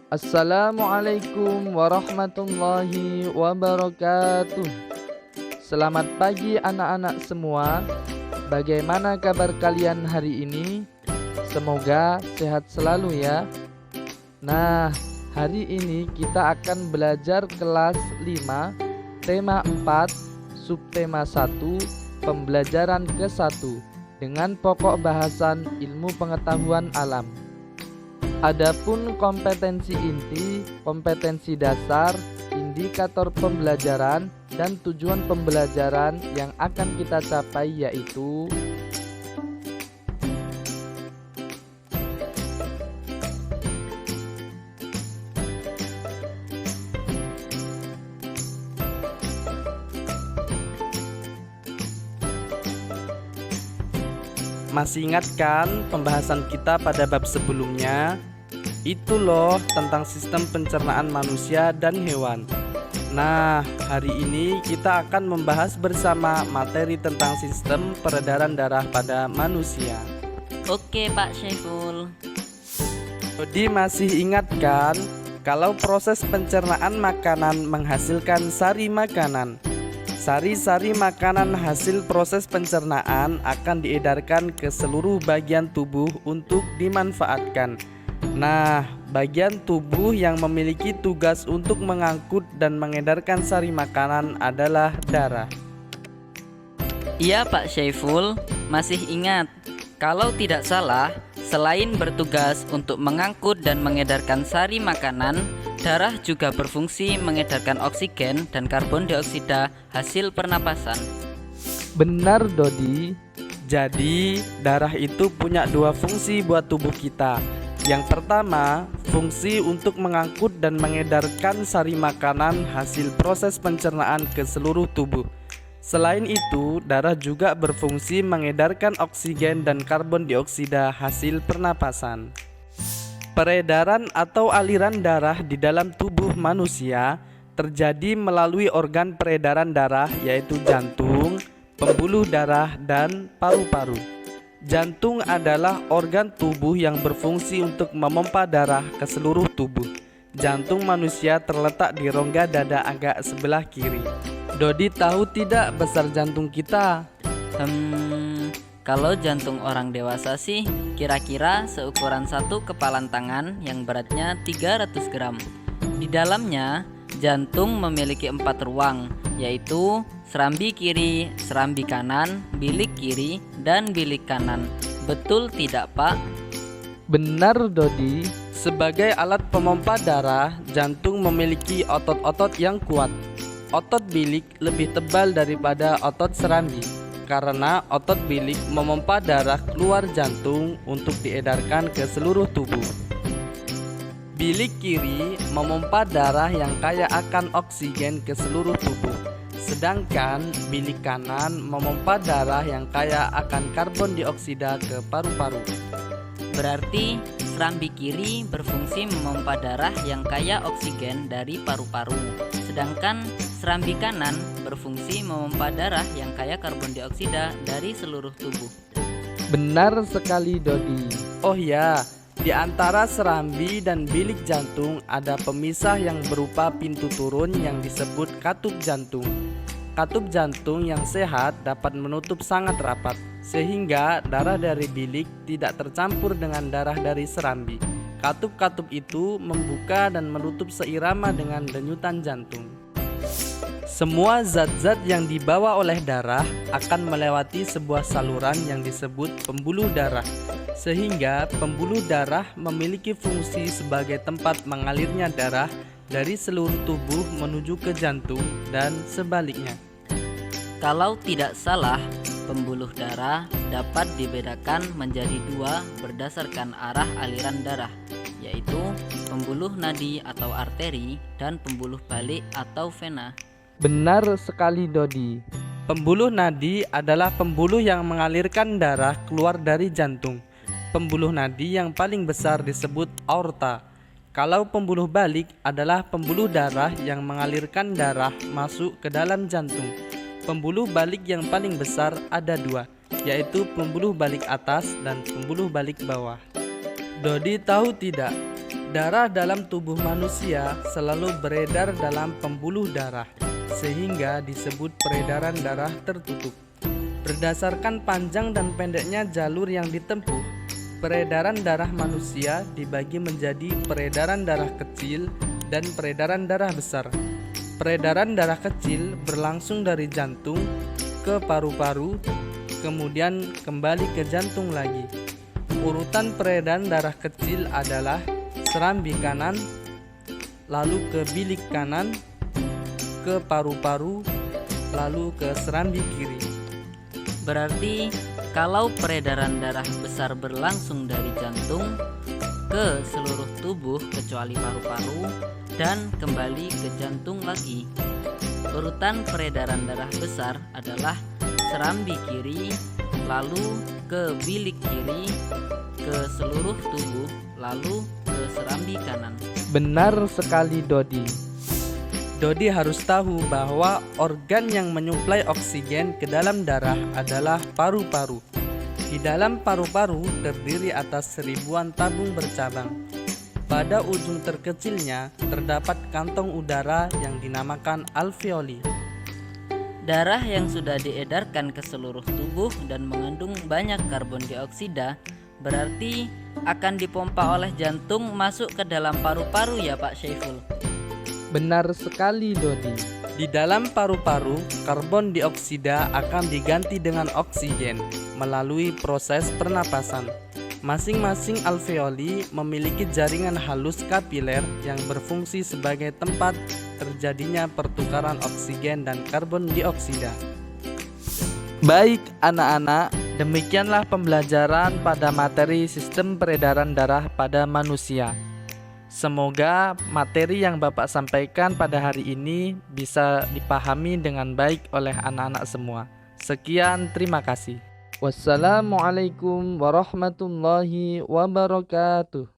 Assalamualaikum warahmatullahi wabarakatuh. Selamat pagi anak-anak semua. Bagaimana kabar kalian hari ini? Semoga sehat selalu ya. Nah, hari ini kita akan belajar kelas 5, tema 4, subtema 1, pembelajaran ke-1 dengan pokok bahasan ilmu pengetahuan alam. Adapun kompetensi inti, kompetensi dasar, indikator pembelajaran, dan tujuan pembelajaran yang akan kita capai yaitu masih ingat kan pembahasan kita pada bab sebelumnya? Itu loh tentang sistem pencernaan manusia dan hewan. Nah, hari ini kita akan membahas bersama materi tentang sistem peredaran darah pada manusia. Oke Pak Syaiful. Jadi masih ingat kan kalau proses pencernaan makanan menghasilkan sari makanan. Sari-sari makanan hasil proses pencernaan akan diedarkan ke seluruh bagian tubuh untuk dimanfaatkan. Nah, bagian tubuh yang memiliki tugas untuk mengangkut dan mengedarkan sari makanan adalah darah. Iya Pak Syaiful, masih ingat. Kalau tidak salah, selain bertugas untuk mengangkut dan mengedarkan sari makanan, darah juga berfungsi mengedarkan oksigen dan karbon dioksida hasil pernapasan. Benar Dodi. Jadi darah itu punya dua fungsi buat tubuh kita. Yang pertama, fungsi untuk mengangkut dan mengedarkan sari makanan hasil proses pencernaan ke seluruh tubuh. Selain itu, darah juga berfungsi mengedarkan oksigen dan karbon dioksida hasil pernapasan. Peredaran atau aliran darah di dalam tubuh manusia terjadi melalui organ peredaran darah yaitu jantung, pembuluh darah, dan paru-paru. Jantung adalah organ tubuh yang berfungsi untuk memompa darah ke seluruh tubuh. Jantung manusia terletak di rongga dada agak sebelah kiri. Dodi tahu tidak besar jantung kita? Kalau jantung orang dewasa sih kira-kira seukuran satu kepalan tangan yang beratnya 300 gram. Di dalamnya jantung memiliki 4 ruang, yaitu serambi kiri, serambi kanan, bilik kiri, dan bilik kanan. Betul tidak Pak? Benar Dodi. Sebagai alat pemompa darah, jantung memiliki otot-otot yang kuat. Otot bilik lebih tebal daripada otot serambi karena otot bilik memompa darah keluar jantung untuk diedarkan ke seluruh tubuh. Bilik kiri memompa darah yang kaya akan oksigen ke seluruh tubuh, sedangkan bilik kanan memompa darah yang kaya akan karbon dioksida ke paru-paru. Berarti serambi kiri berfungsi memompa darah yang kaya oksigen dari paru-paru, sedangkan serambi kanan berfungsi memompa darah yang kaya karbon dioksida dari seluruh tubuh. Benar sekali Dodi. Oh ya, di antara serambi dan bilik jantung ada pemisah yang berupa pintu turun yang disebut katup jantung. Katup jantung yang sehat dapat menutup sangat rapat, sehingga darah dari bilik tidak tercampur dengan darah dari serambi. Katup-katup itu membuka dan menutup seirama dengan denyutan jantung. Semua zat-zat yang dibawa oleh darah akan melewati sebuah saluran yang disebut pembuluh darah, sehingga pembuluh darah memiliki fungsi sebagai tempat mengalirnya darah dari seluruh tubuh menuju ke jantung dan sebaliknya. Kalau tidak salah, pembuluh darah dapat dibedakan menjadi dua berdasarkan arah aliran darah, yaitu pembuluh nadi atau arteri dan pembuluh balik atau vena. Benar sekali Dodi. Pembuluh nadi adalah pembuluh yang mengalirkan darah keluar dari jantung. Pembuluh nadi yang paling besar disebut aorta. Kalau pembuluh balik adalah pembuluh darah yang mengalirkan darah masuk ke dalam jantung. Pembuluh balik yang paling besar ada dua, yaitu pembuluh balik atas dan pembuluh balik bawah. Dodi tahu tidak? Darah dalam tubuh manusia selalu beredar dalam pembuluh darah, sehingga disebut peredaran darah tertutup. Berdasarkan panjang dan pendeknya jalur yang ditempuh, peredaran darah manusia dibagi menjadi peredaran darah kecil dan peredaran darah besar. Peredaran darah kecil berlangsung dari jantung ke paru-paru, kemudian kembali ke jantung lagi. Urutan peredaran darah kecil adalah serambi kanan, lalu ke bilik kanan, ke paru-paru, lalu ke serambi kiri. Berarti kalau peredaran darah besar berlangsung dari jantung ke seluruh tubuh kecuali paru-paru dan kembali ke jantung lagi. Urutan peredaran darah besar adalah serambi kiri, lalu ke bilik kiri, ke seluruh tubuh, lalu ke serambi kanan. Benar sekali Dodi. Dodi harus tahu bahwa organ yang menyuplai oksigen ke dalam darah adalah paru-paru. Di dalam paru-paru terdiri atas ribuan tabung bercabang. Pada ujung terkecilnya terdapat kantong udara yang dinamakan alveoli. Darah yang sudah diedarkan ke seluruh tubuh dan mengandung banyak karbon dioksida berarti akan dipompa oleh jantung masuk ke dalam paru-paru ya Pak Syaiful. Benar sekali Dodi. Di dalam paru-paru, karbon dioksida akan diganti dengan oksigen melalui proses pernapasan. Masing-masing alveoli memiliki jaringan halus kapiler yang berfungsi sebagai tempat terjadinya pertukaran oksigen dan karbon dioksida. Baik anak-anak, demikianlah pembelajaran pada materi sistem peredaran darah pada manusia. Semoga materi yang Bapak sampaikan pada hari ini bisa dipahami dengan baik oleh anak-anak semua. Sekian, terima kasih. Wassalamualaikum warahmatullahi wabarakatuh.